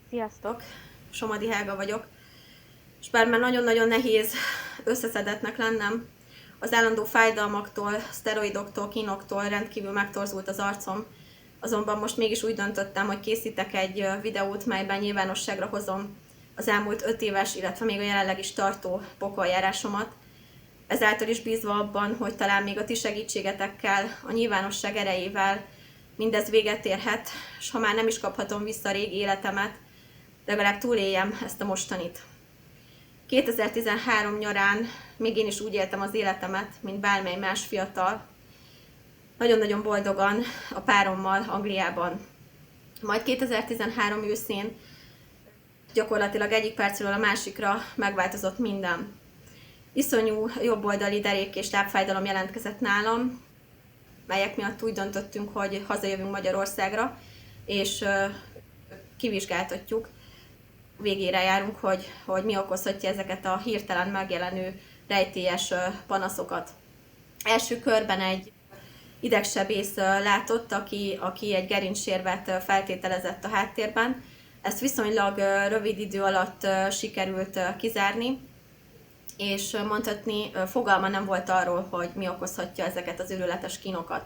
Sziasztok! Somodi Helga vagyok, és bár már nagyon-nagyon nehéz összeszedettnek lennem, az állandó fájdalmaktól, szteroidoktól, kínoktól rendkívül megtorzult az arcom, azonban most mégis úgy döntöttem, hogy készítek egy videót, melyben nyilvánosságra hozom az elmúlt 5 éves, illetve még a jelenleg is tartó pokoljárásomat. Ezáltal is bízva abban, hogy talán még a ti segítségetekkel, a nyilvánosság erejével mindez véget érhet, és ha már nem is kaphatom vissza a régi életemet, legalább túléljem ezt a mostanit. 2013 nyarán még én is úgy éltem az életemet, mint bármely más fiatal. Nagyon-nagyon boldogan a párommal Angliában. Majd 2013 őszén gyakorlatilag egyik percről a másikra megváltozott minden. Iszonyú jobboldali derék és lábfájdalom jelentkezett nálam, melyek miatt úgy döntöttünk, hogy hazajövünk Magyarországra, és kivizsgáltatjuk, végére járunk, hogy mi okozhatja ezeket a hirtelen megjelenő rejtélyes panaszokat. Első körben egy idegsebész látott, aki egy gerincsérvet feltételezett a háttérben. Ezt viszonylag rövid idő alatt sikerült kizárni, és mondhatni fogalma nem volt arról, hogy mi okozhatja ezeket az őrületes kínokat.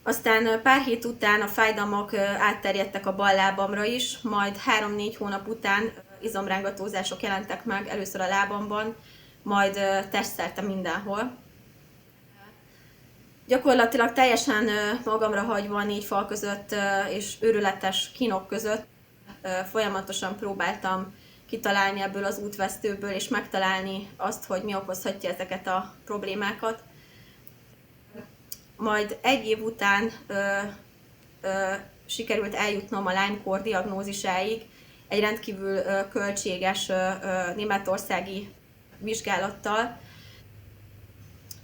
Aztán pár hét után a fájdalmak átterjedtek a bal lábamra is, majd 3-4 hónap után izomrángatózások jelentek meg, először a lábamban, majd testszerte mindenhol. Gyakorlatilag teljesen magamra hagyva 4 fal között és őrületes kínok között folyamatosan próbáltam kitalálni ebből az útvesztőből, és megtalálni azt, hogy mi okozhatja ezeket a problémákat. Majd egy év után sikerült eljutnom a Lyme-kór diagnózisáig, egy rendkívül költséges németországi vizsgálattal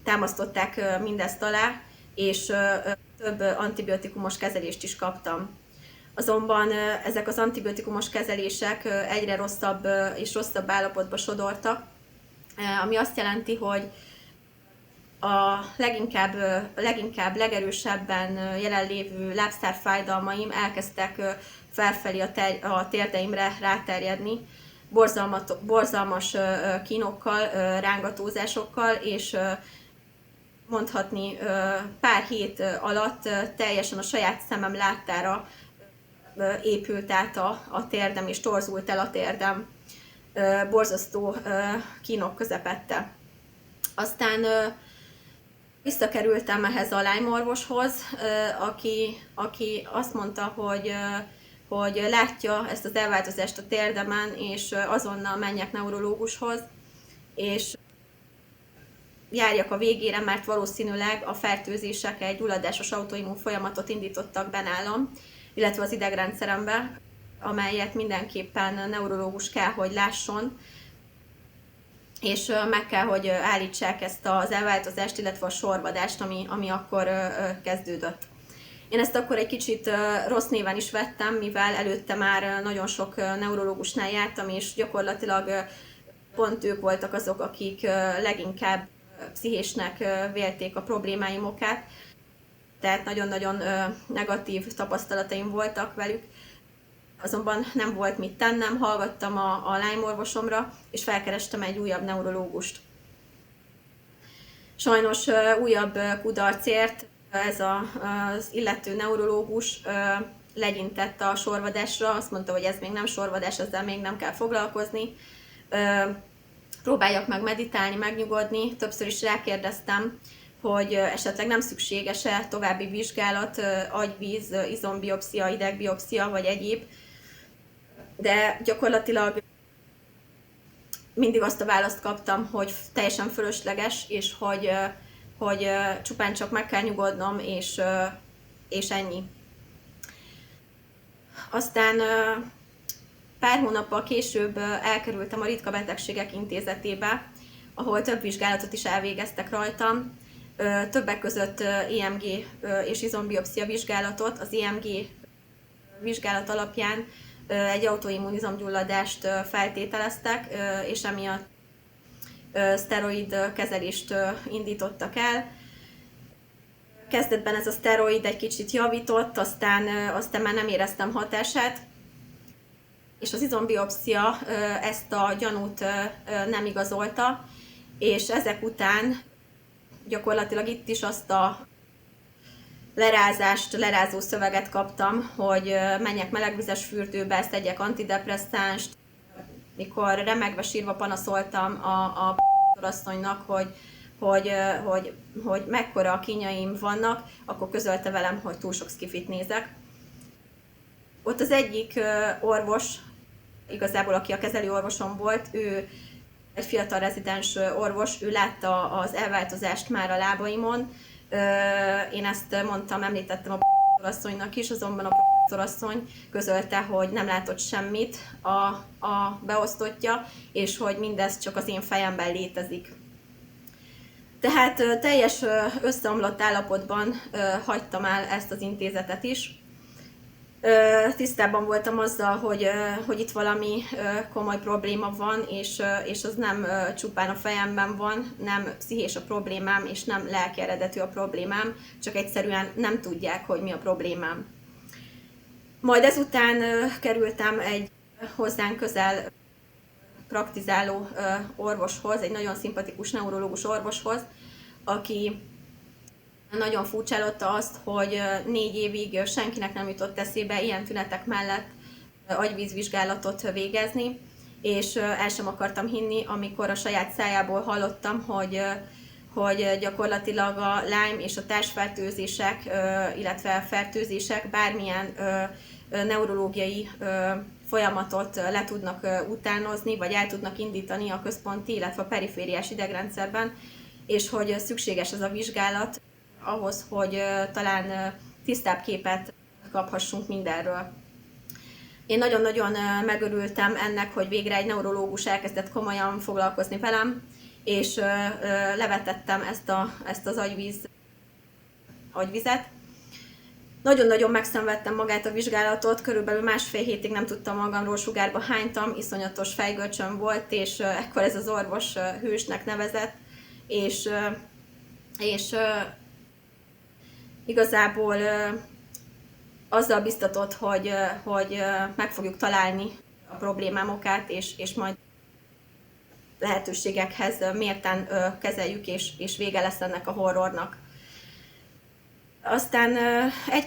támasztották mindezt alá, és több antibiotikumos kezelést is kaptam. Azonban ezek az antibiotikumos kezelések egyre rosszabb és rosszabb állapotba sodortak, ami azt jelenti, hogy a leginkább legerősebben jelenlévő lábszárfájdalmaim elkezdtek felfelé a térdeimre ráterjedni, borzalmas kínokkal, rángatózásokkal, és mondhatni pár hét alatt teljesen a saját szemem láttára épült át a térdem, és torzult el a térdem borzasztó kínok közepette. Aztán visszakerültem ehhez a Lyme orvoshoz, aki azt mondta, hogy látja ezt az elváltozást a térdemen, és azonnal menjek neurológushoz, és járjak a végére, mert valószínűleg a fertőzések egy gyulladásos autoimmun folyamatot indítottak be nálam, illetve az idegrendszerembe, amelyet mindenképpen neurológus kell, hogy lásson, és meg kell, hogy állítsák ezt az elváltozást, illetve a sorvadást, ami akkor kezdődött. Én ezt akkor egy kicsit rossz néven is vettem, mivel előtte már nagyon sok neurológusnál jártam, és gyakorlatilag pont ők voltak azok, akik leginkább pszichésnek vélték a problémáim okát, tehát nagyon-nagyon negatív tapasztalataim voltak velük. Azonban nem volt mit tennem, hallgattam a Lyme orvosomra, és felkerestem egy újabb neurológust. Sajnos újabb kudarcért ez az illető neurológus legyintett a sorvadásra, azt mondta, hogy ez még nem sorvadás, ezzel még nem kell foglalkozni. Próbáljak meg meditálni, megnyugodni, többször is rákérdeztem, hogy esetleg nem szükséges-e további vizsgálat, agyvíz, izombiopszia, idegbiopszia vagy egyéb, de gyakorlatilag mindig azt a választ kaptam, hogy teljesen fölösleges, és hogy csupán csak meg kell nyugodnom, és ennyi. Aztán pár hónappal később elkerültem a Ritka Betegségek Intézetébe, ahol több vizsgálatot is elvégeztek rajtam, többek között EMG és izombiopszia vizsgálatot. Az EMG vizsgálat alapján egy autoimmunizomgyulladást feltételeztek, és emiatt szteroid kezelést indítottak el. Kezdetben ez a szteroid egy kicsit javított, aztán már nem éreztem hatását, és az izombiopszia ezt a gyanút nem igazolta, és ezek után gyakorlatilag itt is azt a lerázó szöveget kaptam, hogy menjek melegvizes fürdőbe, szedjek antidepresszánst. Mikor remegve sírva panaszoltam a asszonynak, hogy mekkora kínjaim vannak, akkor közölte velem, hogy túl sok skifit nézek. Ott az egyik orvos, igazából aki a kezelőorvosom volt, ő egy fiatal rezidens orvos, ő látta az elváltozást már a lábaimon. Én ezt mondtam, említettem a asszonynak is, azonban a asszony közölte, hogy nem látott semmit a beosztottja, és hogy mindez csak az én fejemben létezik. Tehát teljes összeomlott állapotban hagytam el ezt az intézetet is. Tisztában voltam azzal, hogy itt valami komoly probléma van, és az nem csupán a fejemben van, nem pszichés a problémám, és nem lelki eredetű a problémám, csak egyszerűen nem tudják, hogy mi a problémám. Majd ezután kerültem egy hozzánk közel praktizáló orvoshoz, egy nagyon szimpatikus neurológus orvoshoz, aki nagyon furcsálotta azt, hogy 4 évig senkinek nem jutott eszébe ilyen tünetek mellett agyvízvizsgálatot végezni, és el sem akartam hinni, amikor a saját szájából hallottam, hogy gyakorlatilag a Lyme és a társfertőzések, illetve fertőzések bármilyen neurológiai folyamatot le tudnak utánozni, vagy el tudnak indítani a központi, illetve a perifériás idegrendszerben, és hogy szükséges ez a vizsgálat ahhoz, hogy talán tisztább képet kaphassunk mindenről. Én nagyon-nagyon megörültem ennek, hogy végre egy neurológus elkezdett komolyan foglalkozni velem, és levetettem ezt az agyvizet. Nagyon-nagyon megszenvedtem magát a vizsgálatot, körülbelül 1,5 hétig nem tudtam magamról, sugárba hánytam, iszonyatos fejgörcsöm volt, és ekkor ez az orvos hősnek nevezett, és igazából azzal biztatott, hogy meg fogjuk találni a problémám okát, és majd lehetőségekhez mérten kezeljük, és vége lesz ennek a horrornak. Aztán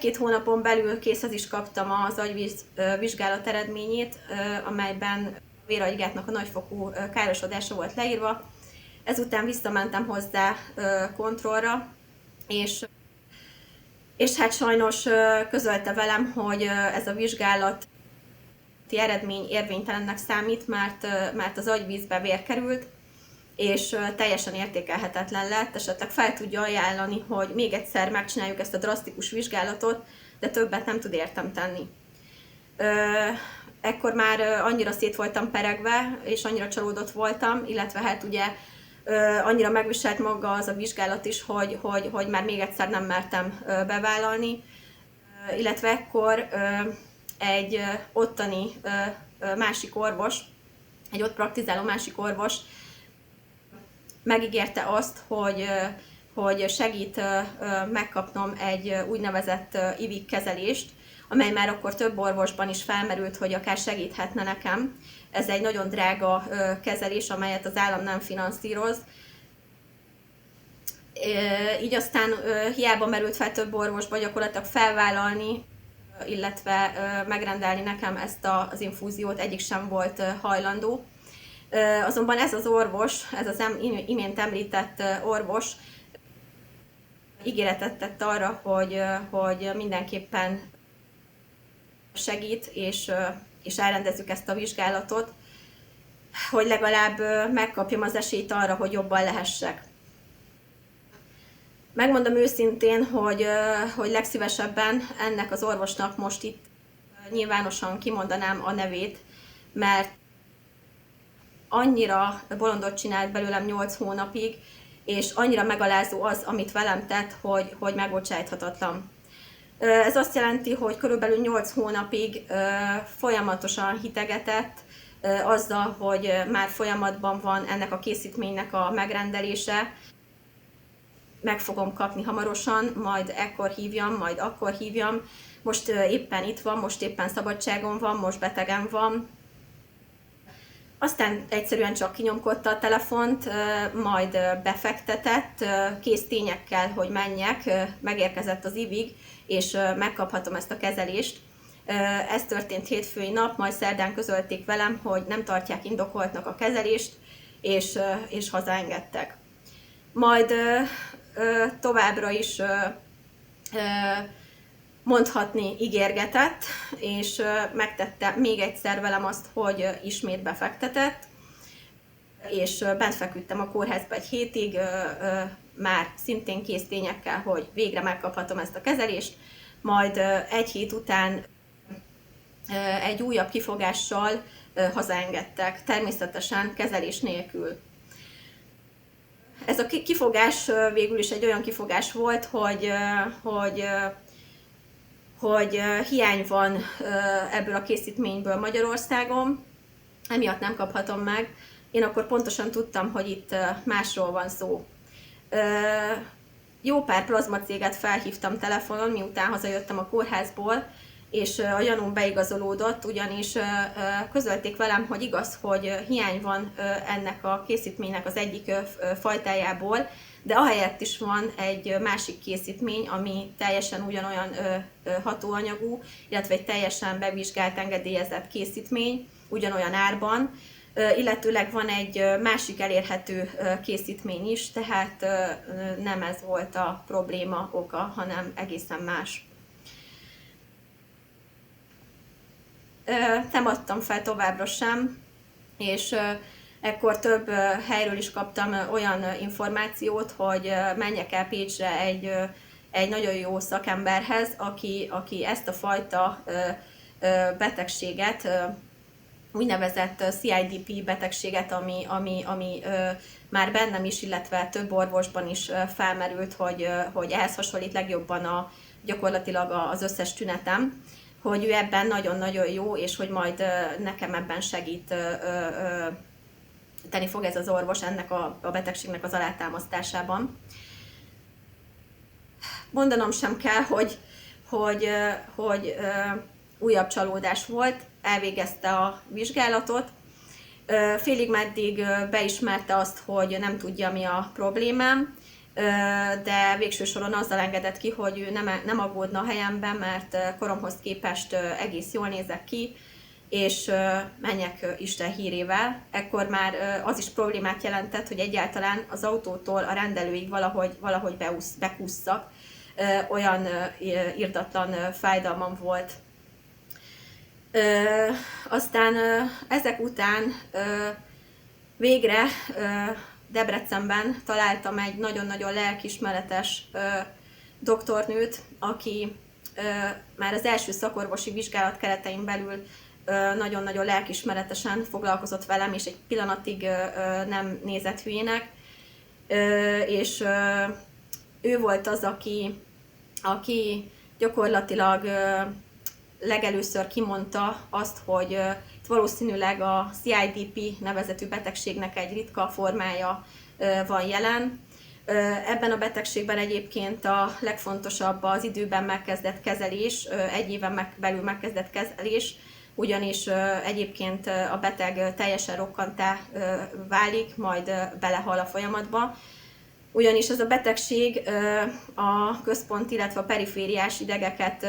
1-2 hónapon belül készhez is kaptam az agyvíz vizsgálat eredményét, amelyben a véragygátnak a nagyfokú károsodása volt leírva. Ezután visszamentem hozzá kontrollra, és hát sajnos közölte velem, hogy ez a vizsgálati eredmény érvénytelennek számít, mert az agyvízbe vér került, és teljesen értékelhetetlen lett, esetleg fel tudja ajánlani, hogy még egyszer megcsináljuk ezt a drasztikus vizsgálatot, de többet nem tud értem tenni. Ekkor már annyira szét voltam peregve, és annyira csalódott voltam, illetve hát ugye annyira megviselt maga az a vizsgálat is, hogy már még egyszer nem mertem bevállalni, illetve ekkor egy ottani másik orvos, egy ott praktizáló másik orvos megígérte azt, hogy segít megkapnom egy úgynevezett IVIG kezelést, amely már akkor több orvosban is felmerült, hogy akár segíthetne nekem. Ez egy nagyon drága kezelés, amelyet az állam nem finanszíroz. Így aztán hiába merült fel több orvosba gyakorlatilag felvállalni, illetve megrendelni nekem ezt az infúziót, egyik sem volt hajlandó. Azonban ez az orvos, ez az imént említett orvos ígéretet tett arra, hogy mindenképpen segít, és elrendezzük ezt a vizsgálatot, hogy legalább megkapjam az esélyt arra, hogy jobban lehessek. Megmondom őszintén, hogy legszívesebben ennek az orvosnak most itt nyilvánosan kimondanám a nevét, mert annyira bolondot csinált belőlem 8 hónapig, és annyira megalázó az, amit velem tett, hogy megbocsájthatatlan. Ez azt jelenti, hogy körülbelül 8 hónapig folyamatosan hitegetett azzal, hogy már folyamatban van ennek a készítménynek a megrendelése. Meg fogom kapni hamarosan, majd ekkor hívjam, majd akkor hívjam. Most éppen itt van, most éppen szabadságon van, most betegen van. Aztán egyszerűen csak kinyomkodta a telefont, majd befektetett, kész tényekkel, hogy menjek, megérkezett az IVIG, és megkaphatom ezt a kezelést. Ez történt hétfői nap, majd szerdán közölték velem, hogy nem tartják indokoltnak a kezelést, és hazaengedtek. Majd továbbra is mondhatni ígérgetett, és megtette még egyszer velem azt, hogy ismét befektetett, és bent feküdtem a kórházba egy hétig, már szintén kész tényekkel, hogy végre megkaphatom ezt a kezelést, majd egy hét után egy újabb kifogással hazaengedtek, természetesen kezelés nélkül. Ez a kifogás végül is egy olyan kifogás volt, hogy hiány van ebből a készítményből Magyarországon, emiatt nem kaphatom meg. Én akkor pontosan tudtam, hogy itt másról van szó. Jó pár plazmacéget felhívtam telefonon, miután hazajöttem a kórházból, és a gyanúm beigazolódott, ugyanis közölték velem, hogy igaz, hogy hiány van ennek a készítménynek az egyik fajtájából, de ahelyett is van egy másik készítmény, ami teljesen ugyanolyan hatóanyagú, illetve egy teljesen bevizsgált, engedélyezett készítmény, ugyanolyan árban, illetőleg van egy másik elérhető készítmény is, tehát nem ez volt a probléma oka, hanem egészen más. Nem adtam fel továbbra sem, és ekkor több helyről is kaptam olyan információt, hogy menjek el Pécsre egy nagyon jó szakemberhez, aki ezt a fajta betegséget, úgynevezett CIDP betegséget, ami már bennem is, illetve több orvosban is felmerült, hogy ehhez hasonlít legjobban gyakorlatilag az összes tünetem, hogy ő ebben nagyon-nagyon jó, és hogy majd nekem ebben segíteni fog ez az orvos ennek a betegségnek az alátámasztásában. Mondanom sem kell, hogy újabb csalódás volt, elvégezte a vizsgálatot, félig meddig beismerte azt, hogy nem tudja, mi a problémám, de végső soron azzal engedett ki, hogy ő nem aggódna a helyemben, mert koromhoz képest egész jól nézek ki, és menjek Isten hírével. Ekkor már az is problémát jelentett, hogy egyáltalán az autótól a rendelőig valahogy bekússzak. Olyan irdatlan fájdalmam volt. Aztán ezek után végre Debrecenben találtam egy nagyon-nagyon lelkiismeretes doktornőt, aki már az első szakorvosi vizsgálat keretein belül nagyon-nagyon lelkiismeretesen foglalkozott velem, és egy pillanatig nem nézett hülyének. És ő volt az, aki gyakorlatilag legelőször kimondta azt, hogy valószínűleg a CIDP nevezetű betegségnek egy ritka formája van jelen. Ebben a betegségben egyébként a legfontosabb az időben megkezdett kezelés, egy éven belül megkezdett kezelés, ugyanis egyébként a beteg teljesen rokkantá válik, majd belehal a folyamatba. Ugyanis ez a betegség a központi, illetve a perifériás idegeket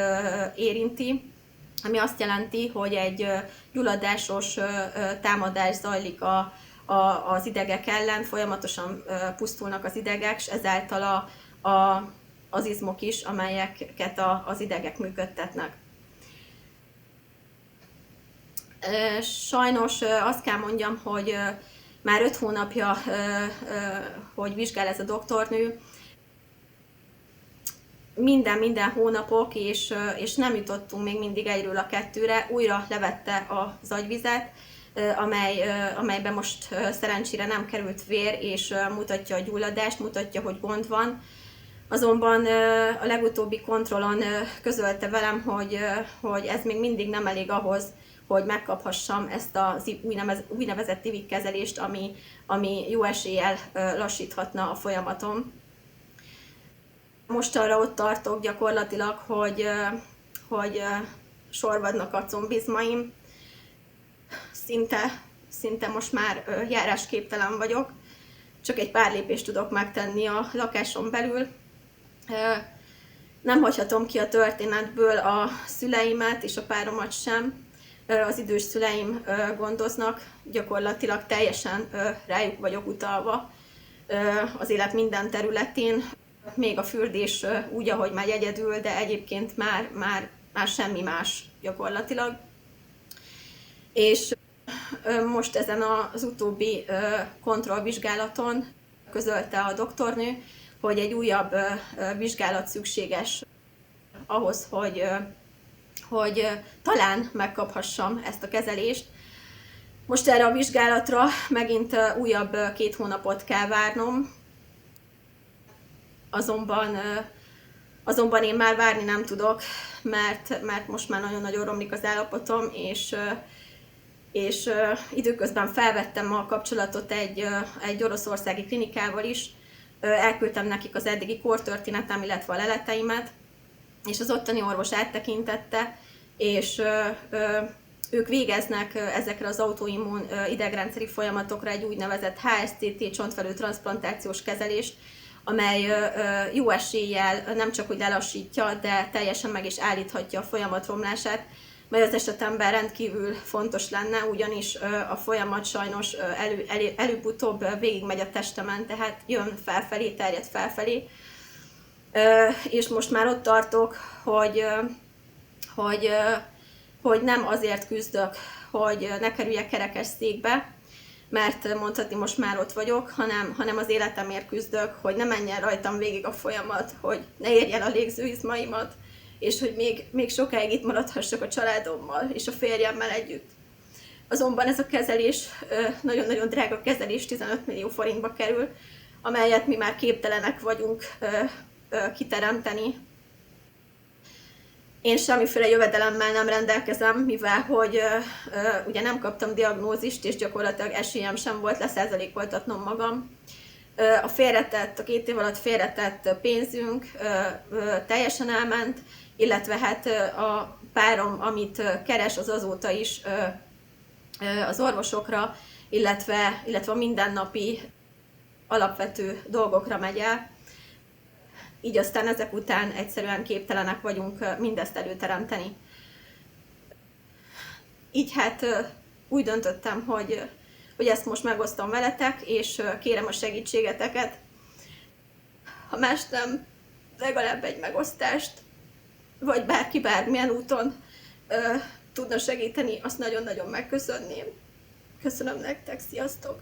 érinti, ami azt jelenti, hogy egy gyulladásos támadás zajlik az idegek ellen, folyamatosan pusztulnak az idegek, és ezáltal az izmok is, amelyeket az idegek működtetnek. Sajnos azt kell mondjam, hogy már 5 hónapja, hogy vizsgál ez a doktornő, minden hónapok, és nem jutottunk még mindig egyről a kettőre, újra levette az agyvizet, amelyben most szerencsére nem került vér, és mutatja a gyulladást, mutatja, hogy gond van. Azonban a legutóbbi kontrollon közölte velem, hogy ez még mindig nem elég ahhoz, hogy megkaphassam ezt az úgynevezett IVIG kezelést, ami jó eséllyel lassíthatna a folyamatom. Most arra ott tartok gyakorlatilag, hogy sorvadnak a combizmaim, szinte most már járásképtelen vagyok, csak egy pár lépést tudok megtenni a lakáson belül. Nem hagyhatom ki a történetből a szüleimet és a páromat sem. Az idős szüleim gondoznak, gyakorlatilag teljesen rájuk vagyok utalva az élet minden területén. Még a fürdés úgy, ahogy megy egyedül, de egyébként már semmi más gyakorlatilag. És most ezen az utóbbi kontrollvizsgálaton közölte a doktornő, hogy egy újabb vizsgálat szükséges ahhoz, hogy talán megkaphassam ezt a kezelést. Most erre a vizsgálatra megint újabb 2 hónapot kell várnom, azonban én már várni nem tudok, mert most már nagyon-nagyon romlik az állapotom, és időközben felvettem a kapcsolatot egy oroszországi klinikával is, elküldtem nekik az eddigi kórtörténetem, illetve a leleteimet, és az ottani orvos áttekintette, és ők végeznek ezekre az autoimmun idegrendszeri folyamatokra egy úgynevezett HSCT csontvelő transzplantációs kezelést, amely jó eséllyel nem csak hogy lelassítja, de teljesen meg is állíthatja a folyamat romlását, mely az esetemben rendkívül fontos lenne, ugyanis a folyamat sajnos előbb-utóbb végigmegy a testemen, tehát jön felfelé, terjed felfelé. És most már ott tartok, hogy nem azért küzdök, hogy ne kerüljek kerekesszékbe, mert mondhatni most már ott vagyok, hanem az életemért küzdök, hogy ne menjen rajtam végig a folyamat, hogy ne érje el a légzőizmaimat, és hogy még sokáig itt maradhassak a családommal és a férjemmel együtt. Azonban ez a kezelés, nagyon-nagyon drága kezelés, 15 millió forintba kerül, amelyet mi már képtelenek vagyunk kiteremteni. Én semmiféle jövedelemmel nem rendelkezem, mivel hogy ugye nem kaptam diagnózist, és gyakorlatilag esélyem sem volt leszázalékoltatnom magam. A 2 év alatt félretett pénzünk teljesen elment, illetve hát a párom, amit keres, az azóta is az orvosokra, illetve a mindennapi alapvető dolgokra megy el. Így aztán ezek után egyszerűen képtelenek vagyunk mindezt előteremteni. Így hát úgy döntöttem, hogy ezt most megosztom veletek, és kérem a segítségeteket. Ha más nem, legalább egy megosztást, vagy bárki bármilyen úton tudna segíteni, azt nagyon-nagyon megköszönném. Köszönöm nektek, sziasztok!